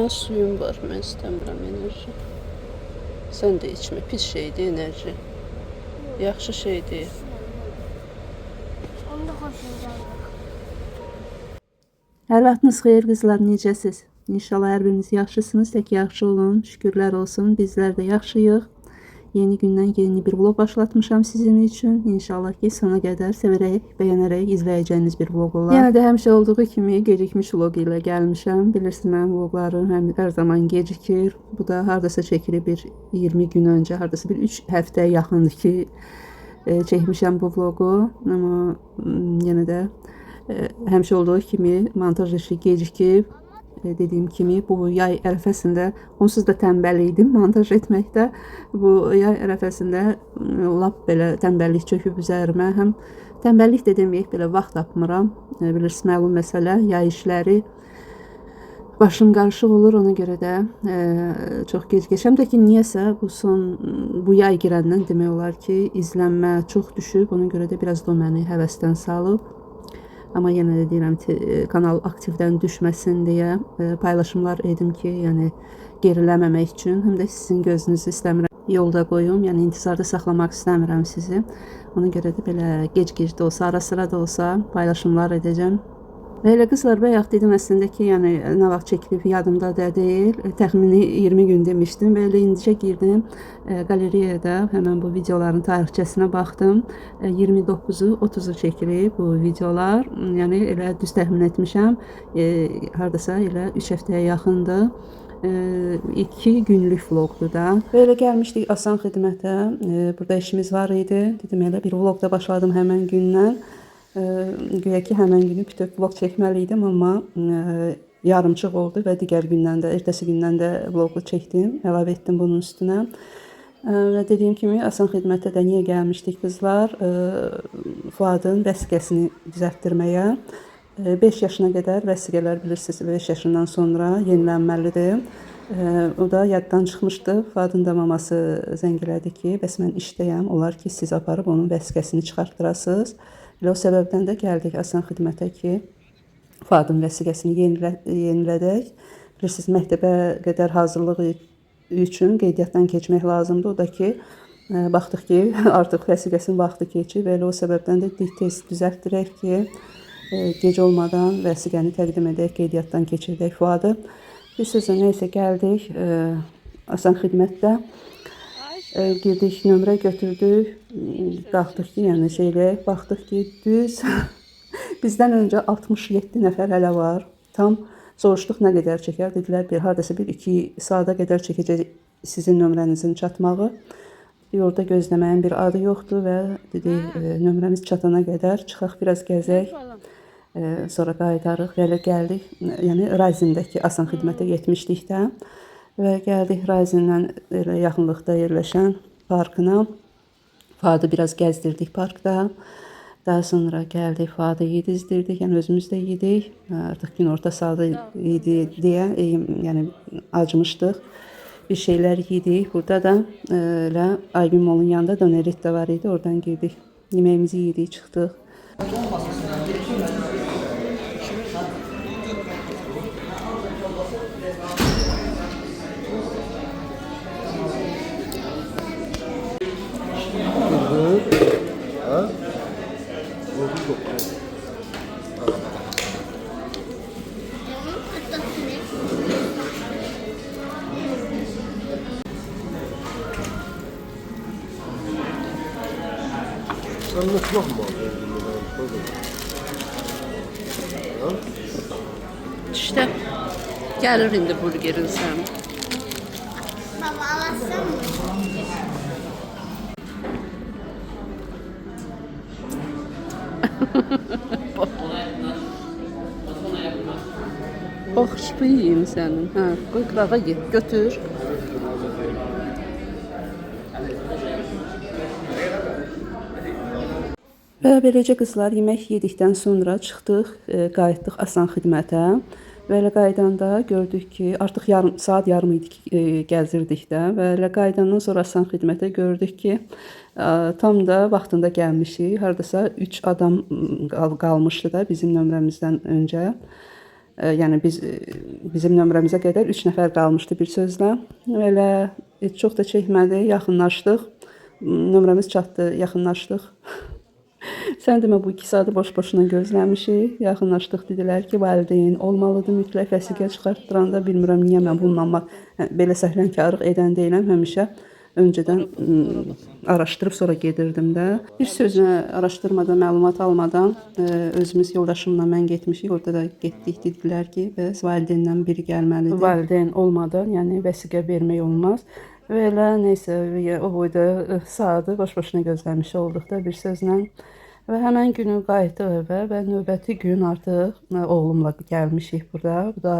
Sənin suyun var, mən istəmirəm enerji. Sən də içmə, pis şeydir enerji. Yaxşı şey deyil. Onu da xoşum gəlir. Hər vaxtınız xeyir qızlar, necəsiz? İnşallah hər biriniz yaxşısınız, tək yaxşı olun, şükürlər olsun. Bizlər də yaxşıyıq. Yeni gündən yeni bir vlog başlatmışam sizin üçün. İnşallah ki, sona qədər sevərək, bəyənərək izləyəcəyiniz bir vlog olar. Yəni də həmişə olduğu kimi gecikmiş vlog ilə gəlmişəm. Bilirsiniz, mənim vloglarım hər zaman gecikir. Bu da hardasa çəkilib bir 20 gün öncə, hardasa bir 3 həftəyə yaxındır ki, çəkmişəm bu vlogu. Amma yenə də həmişə olduğu kimi montaj işi gecikib. Dediyim kimi bu yay ərəfəsində onsuz da tənbəl idim montaj etməkdə. Bu yay ərəfəsində lap belə tənbəllik çöküb üzərimə. Həm tənbəllik də deməyək, belə vaxt tapmıram. Bilirsiniz, məlum məsələ, yay işləri başım qarışıq olur, ona görə də çox gecikəcəm. Həm də ki, niyəsə bu yay girəndən demək olar ki, izlənmə çox düşüb. Ona görə də biraz da o məni həvəsdən salıb. Amma yenə də deyirəm ki, kanal aktivdən düşməsin deyə paylaşımlar edim ki, yəni geriləməmək üçün, həm də sizin gözünüzü istəmirəm yolda qoyum, yəni intizarda saxlamaq istəmirəm sizi. Ona görə də belə gec-gec də olsa, ara-sıra da olsa paylaşımlar edəcəm. Və elə qızlar, bayaq dedim əslində ki, yəni nə vaxt çəkilib yadımda da deyil. Təxmini 20 gün demişdim və elə indicə girdim qalereyada, həmən bu videoların tarixçəsinə baxdım. 29-u, 30-u çəkilib bu videolar. Yəni elə düz təxmin etmişəm. Hardasa elə 3 həftəyə yaxındır. 2 günlük vlogdur da. Belə gəlmişdik Asan xidmətə. Burada işimiz var idi. Dedim elə bir vlogda başladım həmən gündən. Güya ki, həmən günü bütöv vlog çəkməli idim, amma yarımçıq oldu və digər gündən də, ertəsi gündən də vlogu çəkdim, əlavə etdim bunun üstünə. Və dediyim kimi, Asan xidmətə də niyə gəlmişdik qızlar? Fuadın vəsiqəsini düzəltdirməyə. 5 yaşına qədər vəsiqələr bilirsiniz, 5 yaşından sonra yenilənməlidir. O da yaddan çıxmışdı. Fuadın da maması zəng elədi ki, bəs mən işdəyəm, olar ki, siz aparıb onun vəsiqəsini çıxartdırasınız. Elə o səbəbdən də gəldik Asan xidmətə ki, Fuadın vəsiqəsini yenilədək. Bilirsiniz, məktəbə qədər hazırlıq üçün qeydiyyatdan keçmək lazımdır. O da ki, baxdıq ki, artıq vəsiqəsinin vaxtı keçib və elə o səbəbdən də tez düzəltdirək ki, gec olmadan vəsiqəni təqdim edək, qeydiyyatdan keçirdək Fuadı. Bir sözlə neysə gəldik Asan xidmətdə. Girdik, nömrə götürdük, qalxdıq ki, yəni şeylə, baxdıq ki, düz bizdən öncə 67 nəfər hələ var. Tam soruşduq nə qədər çəkər, dedilər hardasa bir 2 saata qədər çəkəcək sizin nömrənizin çatmağı. Orada gözləməyin bir adı yoxdur və dedik, nömrəmiz çatana qədər çıxaq, biraz gəzək, sonra qayıdarıq və elə gəldik, yəni Razindəki Asan xidmətə yetmişlikdə. Və gəldik Razindən yaxınlıqda yerləşən parkına. Fuadı biraz gəzdirdik parkda. Daha sonra gəldik, Fuadı yedizdirdik, yəni özümüz də yedik. Artıq gün orta saatı idi deyə, yəni acımışdıq. Bir şeylər yedik. Burada da elə Aygün Molun yanında donerit də var idi, oradan girdik. Yeməyimizi yedik, çıxdıq. Sen nasıl bakma? İşte gəlir indi burgerin sən. Baba, alasın mı? Bax, bu yiyeyim sənin. Hə, qoy qırağa ye, götür. Və beləcə qızlar yemək yedikdən sonra çıxdıq, qayıtdıq Asan xidmətə. Və elə qaydanda gördük ki, artıq saat yarım idi ki, gəzirdik də. Və elə qaydandan sonra Asan xidmətə gördük ki, tam da vaxtında gəlmişik. Hardasa 3 adam qalmışdı da bizim nömrəmizdən öncə. Yəni bizim nömrəmizə qədər 3 nəfər qalmışdı bir sözlə. Elə çox da çəkmədi, yaxınlaşdıq. Nömrəmiz çatdı, yaxınlaşdıq. Sən demə bu 2 saatı boş-boşuna gözləmişik. Yaxınlaşdıq, dedilər ki, valideyn olmalıdır mütləq vəsiqə çıxartdıranda. Bilmirəm niyə mən bununla belə səhlənkarlıq edən deyiləm. Həmişə öncədən araşdırıb sonra gedirdim də. Bir sözlə araşdırmadan, məlumat almadan özümüz yoldaşımla mən getmişik. Orada da getdik, dedilər ki, bəs valideyndən biri gəlməlidir. Valideyn olmadan, yəni vəsiqə vermək olmaz. Və elə neysə o boyda saatı boş-boşuna gözləmiş olduq da bir sözlə. Və həmən günü qayıtdıq evə və növbəti gün artıq oğlumla gəlmişik burada. Bu da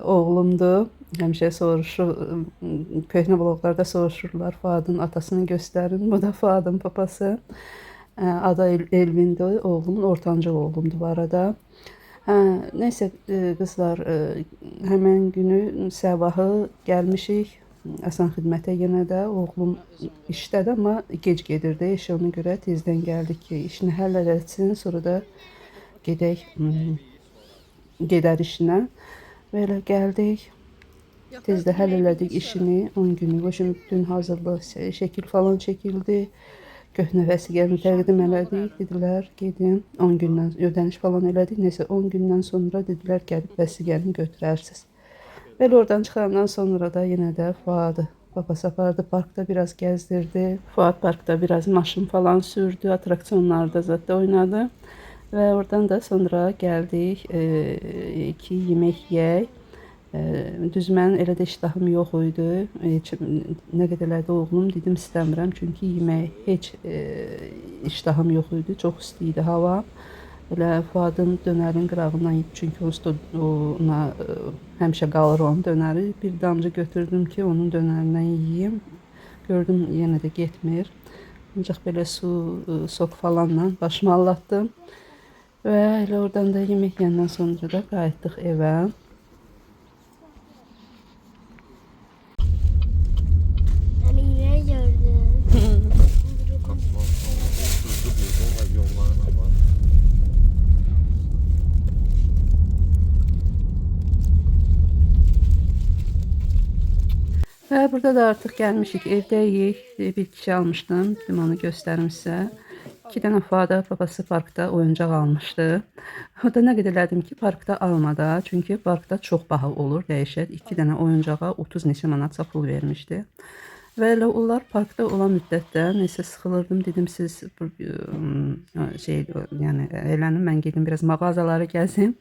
oğlumdur. Həmişə soruşur, köhnə vloqlarda soruşurlar, Fuadın atasını göstərin. Bu da Fuadın papası. Adı Elvindir, oğlumun ortancıl oğlumdur bu arada. Neysə qızlar, həmən günü sabahı gəlmişik Əsən xidmətə yenə də. Oğlum işdədir, amma gec gedirdi. İşə ona görə tezdən gəldik ki, işini həll edəcəksin, sonra da gedər işinə. Və elə gəldik. Tezdə həll elədik işini, 10 günlük. Şimdi bütün hazırlıq, şəkil falan çəkildi. Köhnə vəsiqəni təqdim elədik. Dedilər, gedin 10 gündən ödəniş falan elədik. Neysə 10 gündən sonra dedilər, gəlib vəsiqəni götürərsiniz. Belə oradan çıxandan sonra da yenə də Fuadı babası apardı, parkda biraz gəzdirdi. Fuad parkda biraz maşın falan sürdü, atraksiyonlarda zaten oynadı. Və oradan da sonra gəldik ki, yemək yeyək. Düz mən elə də iştahım yox idi. Nə qədərlər də oğlum dedim istəmirəm, çünki yemək heç iştahım yox idi. Çox isti idi hava. Elə Fuadın dönərin qırağından yedi, çünki ona həmişə qalır onun dönəri. Bir damcı götürdüm ki, onun dönərindən yiyeyim. Gördüm yenə də getmir. Ancaq belə sok falanla başımı allatdım. Və elə oradan da yemək yeyəndən sonra da qayıtdıq evə. Hani yine gördüm. Və burada da artıq gəlmişik, evdəyik. Bir kişi almışdım, dedim onu göstərim sizə. 2 dənə Fuada babası parkda oyuncaq almışdı. O da nə qədər elədim ki, parkda almada, çünki parkda çox baha olur, dəyişər. 2 dənə oyuncağa 30 neçə manatsa pul vermişdi. Və elə onlar parkda olan müddətdə nəsə sıxılırdım, dedim siz yəni elənim, mən gedim biraz mağazaları gəzim.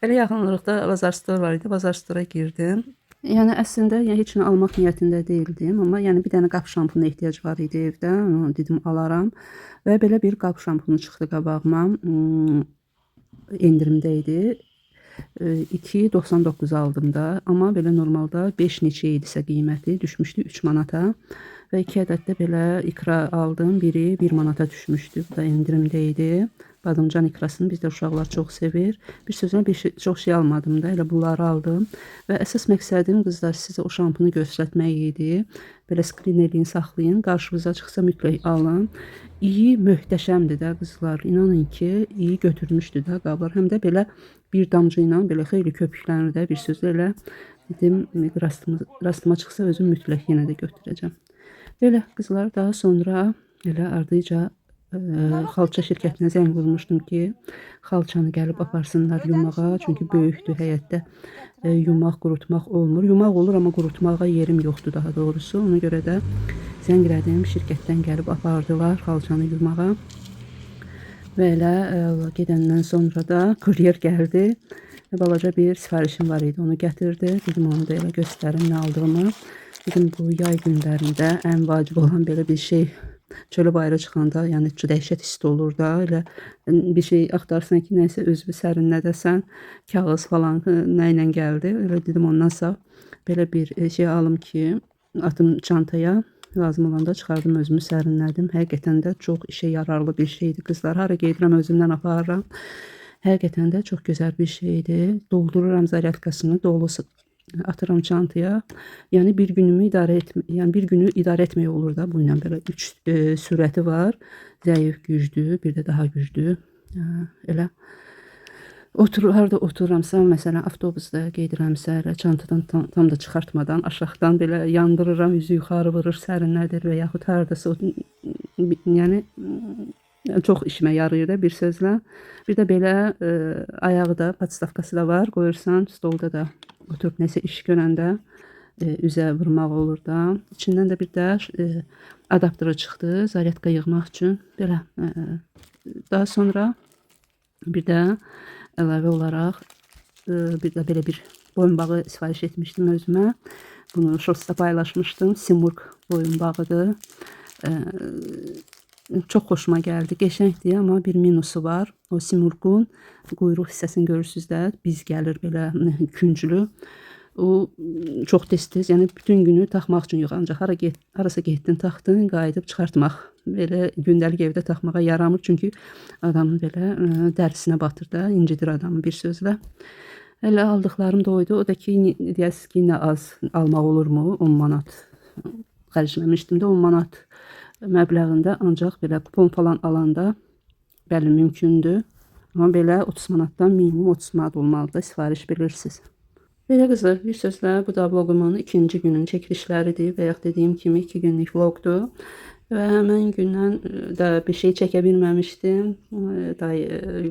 Elə yaxınlıqda Bazar Store var idi, Bazar Store'a girdim. Yəni əslində heç nə almaq niyyətində deyildim, amma yəni bir dənə qap şampuna ehtiyac var idi evdə, onu dedim alaram. Və belə bir qap şampunu çıxdı qabağıma, endirimdə idi. 2.99 aldım da, amma belə normalda 5 neçə idisə qiyməti düşmüşdü 3 manata. Və 2 ədəd də belə ikra aldım, biri 1 manata düşmüşdü, bu da endirimdə idi. Badımcan ikrasını bizdə uşaqlar çox sevir. Bir sözlə çox şey almadım da, elə bunları aldım. Və əsas məqsədim qızlar sizə o şampunu göstərmək idi. Belə skrin eləyin, saxlayın, qarşınıza çıxsa mütləq alın. İyi, möhtəşəmdir də qızlar. İnanın ki, iyi götürmüşdü də qablar. Həm də belə bir damcı ilə belə xeyli köpüklənir də, bir sözlə elə dedim, rastıma çıxsa özüm mütləq yenə də götürəcəm. Belə qızlar, daha sonra elə ardıca xalça şirkətinə zəng vurmuşdum ki, xalçanı gəlib aparsınlar yumağa, çünki böyükdür həyətdə, yumaq, qurutmaq olmur. Yumaq olur, amma qurutmağa yerim yoxdur daha doğrusu. Ona görə də zəng elədim, şirkətdən gəlib apardılar xalçanı yumağa. Və elə gedəndən sonra da kuryer gəldi. Balaca bir sifarişim var idi, onu gətirdi. Dedim, onu da elə göstərim nə aldığımı. Dedim, bu yay günlərində ən vacib olan belə bir şey. Çölə bayıra çıxanda, yəni dəhşət isti olur da, elə bir şey axtarsan ki, nəysə özünü sərinlədəsən, kağız falan nə ilə gəldi. Elə dedim, ondansa belə bir şey alım ki, atım çantaya, lazım olanda çıxardım, özümü sərinlədim. Həqiqətən də çox işə yararlı bir şeydir qızlar. Hara gedirəm, özümdən aparıram. Həqiqətən də çox gözəl bir şeydir. Doldururam zaryadkasını, dolusu atıram çantaya. Yəni bir günü idarə etmək olur da bu ilə belə 3 sürəti var. Zəif, güclü, bir də daha güclü. Elə Harda otururamsa, məsələn, avtobusda gedirəmsə, elə çantadan tam da çıxartmadan aşağıdan belə yandırıram, üzü yuxarı vurur, sərinlədir və yaxud hardasa yəni çox işimə yarayır da bir sözlə. Bir də belə ayağı da podstavkası da var, qoyursan stolda da oturub nəsə iş görəndə üzə vurmaq olur da. İçindən də bir də adaptörü çıxdı, zaryadka yığmaq üçün belə. Daha sonra bir də əlavə olaraq bir də belə bir boyunbağı sifariş etmişdim özümə. Bunu şortsda paylaşmışdım. Simurg boyunbağıdır. Çox xoşuma gəldi. Qəşəngdir, amma bir minusu var. O Simurgun quyruq hissəsini görürsüz də, biz gəlir belə künclü. O çox tez-tez, yəni bütün günü taxmaq üçün yox, ancaq harasa getdin, taxdın, qayıdıb çıxartmaq. Belə gündəlik evdə taxmağa yaramır, çünki adamın belə dərisinə batır da, incidir adamı bir sözlə. Elə aldıqlarım da oydu. O da ki, deyəsiz ki, nə az almaq olurmu? 10 manat xərcləmişdim də, 10 manat məbləğində, ancaq belə kupon falan alanda bəli mümkündür. Amma belə 30 manatdan minimum 30 manat olmalıdır, sifariş bilirsiniz. Belə qızlar, bir sözlə bu da vlogumun ikinci günün çəkilişləridir və yaxud dediyim kimi 2 günlük vlogdur. Və həmən gündən də bir şey çəkə bilməmişdim.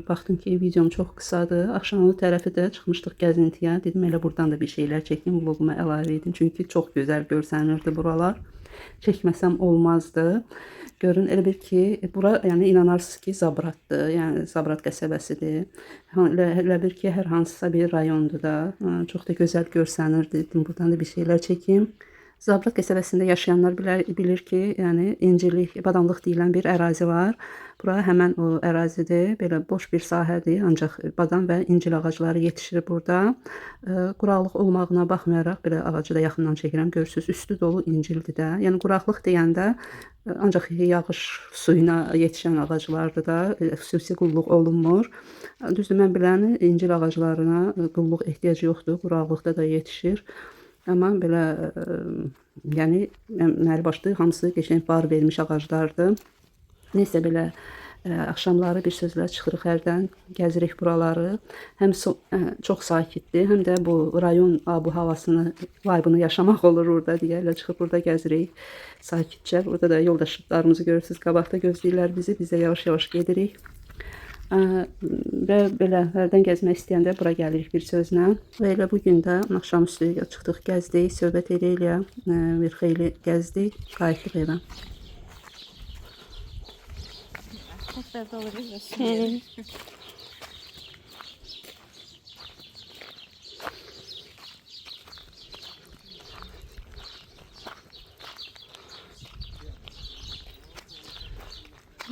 Baxdım ki, videom çox qısadır. Axşamlı tərəfi də çıxmışdıq gəzintiyə. Dedim, elə buradan da bir şeylər çəkim, vloguma əlavə edin. Çünki çox gözəl görsənirdi buralar. Çəkməsəm olmazdı. Görün, elə bir ki, bura yəni inanarsınız ki, Zabratdır. Yəni Zabrat qəsəbəsidir. Elə bir ki, hər hansısa bir rayondur da. Çox da gözəl görsənirdi. Dedim, buradan da bir şeylər çəkim. Zabrat qəsəbəsində yaşayanlar bilir ki, yəni İncirlik, badamlıq deyilən bir ərazi var. Bura həmən o ərazidir. Belə boş bir sahədir, ancaq badam və incir ağacları yetişir burada. Quraqlıq olmağına baxmayaraq, belə ağacı da yaxından çəkirəm, görürsünüz, üstü dolu incirdir də. Yəni quraqlıq deyəndə ancaq yağış suyuna yetişən ağaclardır da, xüsusi qulluq olunmur. Düzdür, mən biləni incir ağaclarına qulluq ehtiyacı yoxdur, quraqlıqda da yetişir. Amma belə, yəni, məli başlı hamısı qəşəng bar vermiş ağaclardır. Neysə belə, axşamları bir sözlə çıxırıq hərdən, gəzirik buraları. Həm çox sakitdir, həm də bu rayon abu-havasını, vibe'ını yaşamaq olur orada deyə, elə çıxıb burada gəzirik sakitcə. Burada da yoldaşlarımızı görürsünüz, qabaqda gözləyirlər bizi, biz də yavaş-yavaş gedirik. Və belə hərdən gəzmək istəyəndə bura gəlirik bir sözlə. Və elə bugün də axşamüstü çıxdıq, gəzdik, söhbət eləyə, bir xeyli gəzdik, qayıtdıq evə.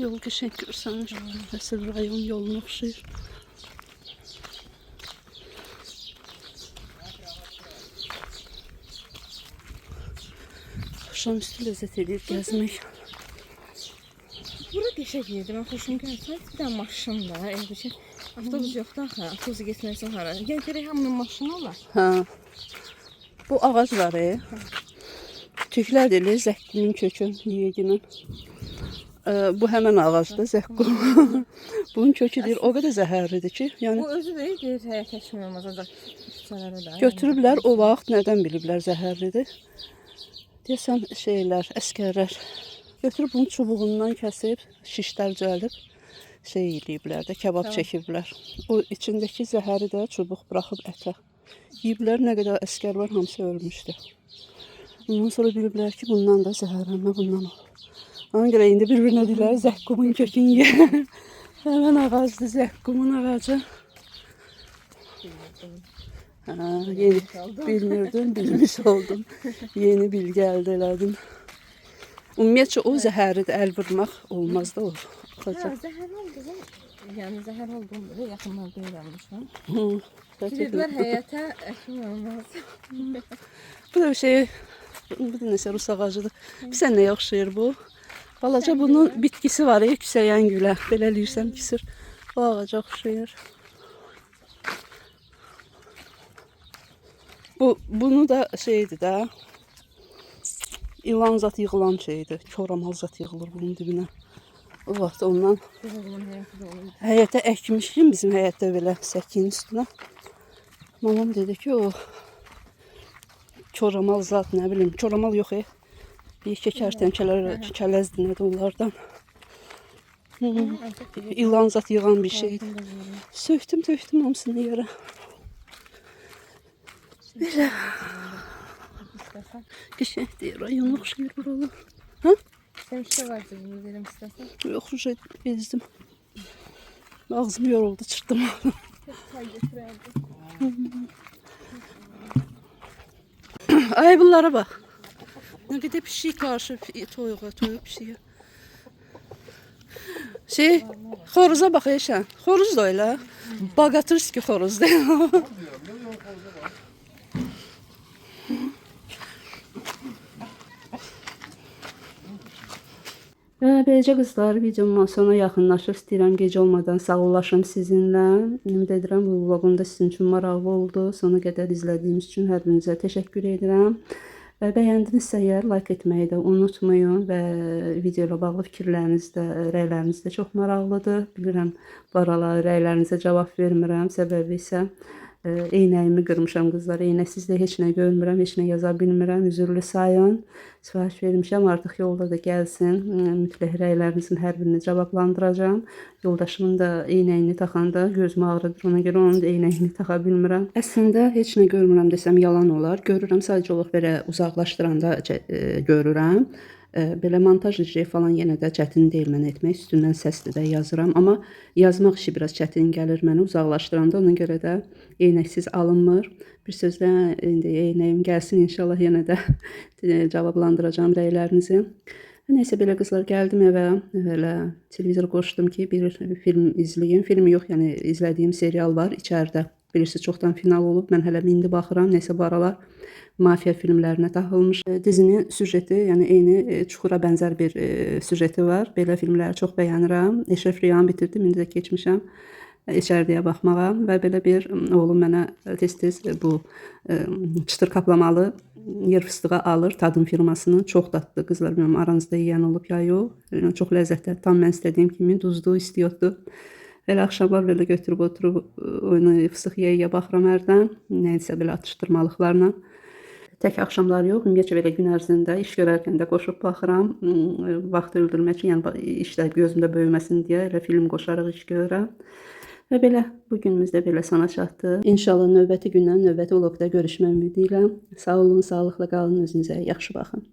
Yol qəşəng görsənir. Əsl rayon yoluna oxşayır. Axşamüstü ləzzət edir gəzmək. Bura qəşəng yerdir. Mən xoşum gəlsə, bir dənə maşın da, elə bir şey. Avtobus yoxdur axı, avtobusa getməksə hara. Yəni gərək hamının maşını olar. Hə. Bu ağac var, tüklər deyilir, zəqqinin kökü, yiyeginin. Bu həmən ağacdır, zəqqum. Bunun kökü deyir, o qədər zəhərlidir ki, yəni Bu özü də deyir, həyat keçmək olmaz, ancaq küçələrə də. götürüblər, o vaxt nədən biliblər zəhərlidir? Deyəsən şeylər, əskərlər götürüb bunun çubuğundan kəsib, şişlər düzəldib, eləyiblər də, kebab çəkiblər. O içindəki zəhəri də çubuq buraxıb ətə. Yiyiblər, nə qədər əskər var, hamısı ölmüşdü. Ondan sonra biliblər ki, bundan da zəhərlənmə bundan olur. Ona görə indi bir-birinə deyirlər, zəqqumun kökünü ye. Həmən ağacdır, zəqqumun ağacı. Yeni bilmirdim, bilmiş oldum. Yeni bilgi əldə elədim. Ümumiyyətcə o zəhəridir, əl vurmaq olmaz da o. Zəhər oldu, yəni zəhər olduğunu yaxınlarda öyrənmişəm. Dedilər, Dedilər, həyətə əkin olmaz. bu da bir şey, bu da nəsə rus ağacıdır. Bizə nəyə oxşayır bu? Balaca bunun bitkisi var, küsəyən gülə. Belə eləyirsəm küsür. O ağaca oxşayır. Bunu da şeydir də, ilan zat yığılan şeydir. Koramal zat yığılır bunun dibinə. O vaxt ondan Bu oğlumun həyatı da olur. həyətə əkmişdim bizim həyətdə belə səkinin üstünə. Mamam dedi ki, o çoramal zat, nə bilim, çoramal yox, bir iki kərtənkələr, kəlezdir, nədir onlardan. İlan zat yığan bir şeydi. Söktüm, töktüm hamısını yere. Belə. Qəşəngdir, rayona oxşayır buralı. Ha? Sen işte varsa bunu verim istersen. Yox, bezdim. Ağzım yoruldu, çırptım. Çay götürərdim. Ay bunlara bak. Ne kadar pişik karşı toyuğa, toyuq pişiyə. Xoruza bak Eşən. Xoruz da öyle. Bagatırski xoruz değil. Və beləcə qızlar, videomun sona yaxınlaşır. İstəyirəm gec olmadan sağollaşım sizinlə. Ümid edirəm bu vloqum da sizin üçün maraqlı oldu. Sona qədər izlədiyiniz üçün hər birinizə təşəkkür edirəm. Və bəyəndinizsə əgər like etməyi də unutmayın və video ilə bağlı fikirləriniz də, rəyləriniz də çox maraqlıdır. Bilirəm, bu aralar rəylərinizə cavab vermirəm. Səbəbi isə eynəyimi qırmışam qızlar. Eynəksiz də heç nə görmürəm, heç nə yaza bilmirəm. Üzürlü sayın. Sifariş vermişəm, artıq yolda da gəlsin. Mütləq rəylərinizin hər birini cavablandıracağam. Yoldaşımın da eynəyini taxanda gözüm ağrıdır. Ona görə onun da eynəyini taxa bilmirəm. Əslində heç nə görmürəm desəm yalan olar. Görürəm, sadəcə olaraq belə uzaqlaşdıranda görürəm. Belə montaj işi falan yenə də çətin deyil mənə etmək. Üstündən səsli də yazıram. Amma yazmaq işi biraz çətin gəlir mənə uzaqlaşdıranda. Ona görə də eynəksiz alınmır. Bir sözlə indi eynəyim gəlsin inşallah yenə də cavablandıracağım rəylərinizi. Neysə belə qızlar gəldim evə. Elə televizor qoşdum ki bir film izləyim. Film yox, yəni izlədiyim serial var içəridə. Bilirsiniz çoxdan final olub. Mən hələ indi baxıram. Neysə bu aralar mafiya filmlərinə taxılmış. Dizinin süjeti, yəni eyni Çuxura bənzər bir süjeti var. Belə filmləri çox bəyənirəm. Eşref Rüyanı bitirdim, indi də keçmişəm içəriyə baxmağa və belə bir oğlum mənə tez-tez bu çıtır kaplamalı yer fıstığı alır Tadım firmasının. Çox dadlı qızlar, bilmirəm aranızda yeyən olub ya yox. Çox ləzzətli, tam mən istədiyim kimi duzlu, istiyotlu. Elə axşamlar belə götürüb oturub oyunu fıstıq yeyə baxıram hərdən. Nəysə belə atışdırmalıqlarla. Tək axşamlar yox, ümumiyyətlə belə gün ərzində iş görərkən də qoşub baxıram. Vaxt öldürmək üçün, yəni işlər gözümdə böyüməsin deyə elə film qoşaraq iş görürəm. Və belə bu günümüz də belə sona çatdı. İnşallah növbəti gündən növbəti vloqda görüşmək ümidi ilə. Sağ olun, sağlıqla qalın, özünüzə yaxşı baxın.